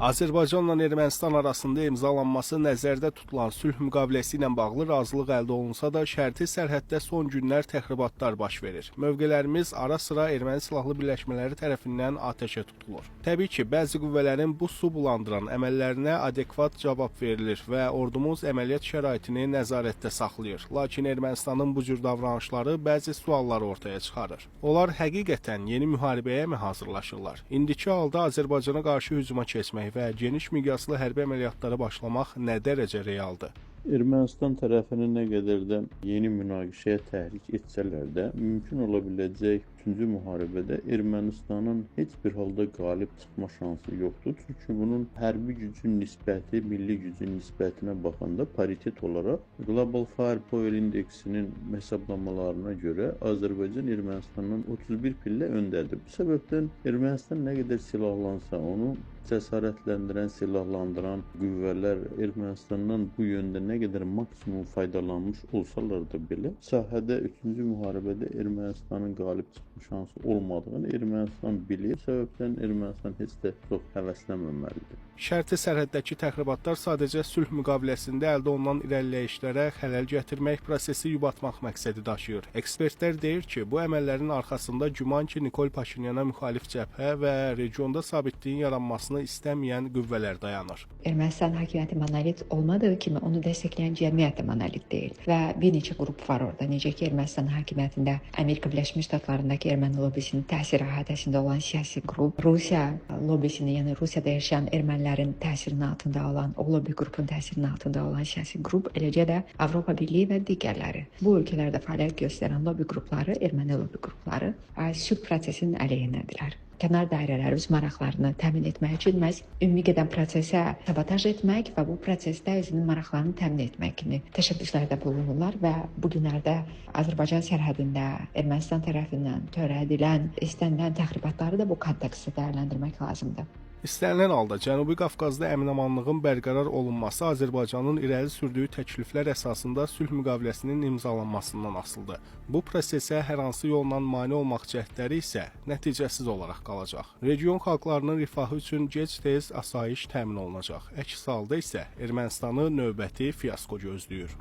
Azərbaycanla Ermənistan arasında imzalanması nəzərdə tutulan sülh müqaviləsi ilə bağlı razılıq əldə olunsa da, şərti sərhəddə son günlər təxribatlar baş verir. Mövqelərimiz ara-sıra erməni silahlı birləşmələri tərəfindən atəşə tutulur. Təbii ki, bəzi qüvvələrin bu su bulandıran əməllərinə adekvat cavab verilir və ordumuz əməliyyat şəraitini nəzarətdə saxlayır. Lakin Ermənistanın bu cür davranışları bəzi sualları ortaya çıxarır. Onlar həqiqətən yeni müharibəyə mi hazırlaşırlar? İndiki halda Azərbaycana qarşı hücuma keçmək və geniş miqyaslı hərbi əməliyyatlara başlamaq nə dərəcə realdır? Ermənistan tərəfini nə qədər də yeni münaqişəyə təhrik etsələr də, mümkün ola biləcək 3-cü müharibədə Ermənistanın heç bir halda qalib çıxma şansı yoxdur. Çünki bunun hərbi gücün nisbəti, milli gücün nisbətinə baxanda paritet olaraq Global Firepower indeksinin hesablamalarına görə Azərbaycan Ermənistandan 31 pillə öndədir. Bu səbəbdən Ermənistan nə qədər silahlansa, onu cəsarətləndirən, silahlandıran qüvvələr Ermənistandan bu yöndə nə qədər maksimum faydalanmış olsalar da belə, sahədə 3-cü müharibədə Ermənistanın qalib çıxma şansı olmadığını Ermənistan bilir. Bu səbəbdən Ermənistan heç də çox həvəslənməməlidir. Şərti sərhəddəki təxribatlar sadəcə sülh müqaviləsində əldə olunan irəliləyişlərə xələl gətirmək, prosesi yubatmaq məqsədi daşıyır. Ekspertlər deyir ki, bu əməllərin arxasında güman ki, Nikol Paşinyana müxalif cəbhə və regionda sabitliyin yaranmasını istəməyən qüvvələr dayanır. Ermənistan hakimiyyəti monolit olmadığı kimi onu dəstəkləyən cəmiyyət də monolit deyil və bir neçə qrup var orada. Necə ki, Ermənistan hakimiyyətində Amerika Birləşmiş Ştatlarındakı erməni lobbisinin təsir əhatəsində olan siyasi qrup, Rusiya lobbisini, yəni Rusiyada yaşayan ermənilərin təsirinin altında olan, o lobbi qrupun təsirinin altında olan siyasi qrup, eləcə də Avropa Birliyi və digərləri. Bu ölkələrdə fəaliyyət göstərən lobbi qrupları, erməni lobbi qrupları sülh prosesinin əleyhinədirlər. Kənar dairələr öz maraqlarını təmin etmək üçün məhz ümumi gedən prosesə sabotaj etmək və bu prosesdə özünün maraqlarını təmin etmək kimi təşəbbüslərdə bulunurlar və bu günlərdə Azərbaycan sərhədində Ermənistan tərəfindən törədilən, istənilən təxribatları da bu kontekstdə dəyərləndirmək lazımdır. İstənilən halda Cənubi Qafqazda əmin-amanlığın bərqərar olunması Azərbaycanın irəli sürdüyü təkliflər əsasında sülh müqaviləsinin imzalanmasından asılıdır. Bu prosesə hər hansı yolla mane olmaq cəhdləri isə nəticəsiz olaraq qalacaq. Region xalqlarının rifahı üçün gec-tez asayiş təmin olunacaq. Əks halda isə Ermənistanı növbəti fiasko gözləyir.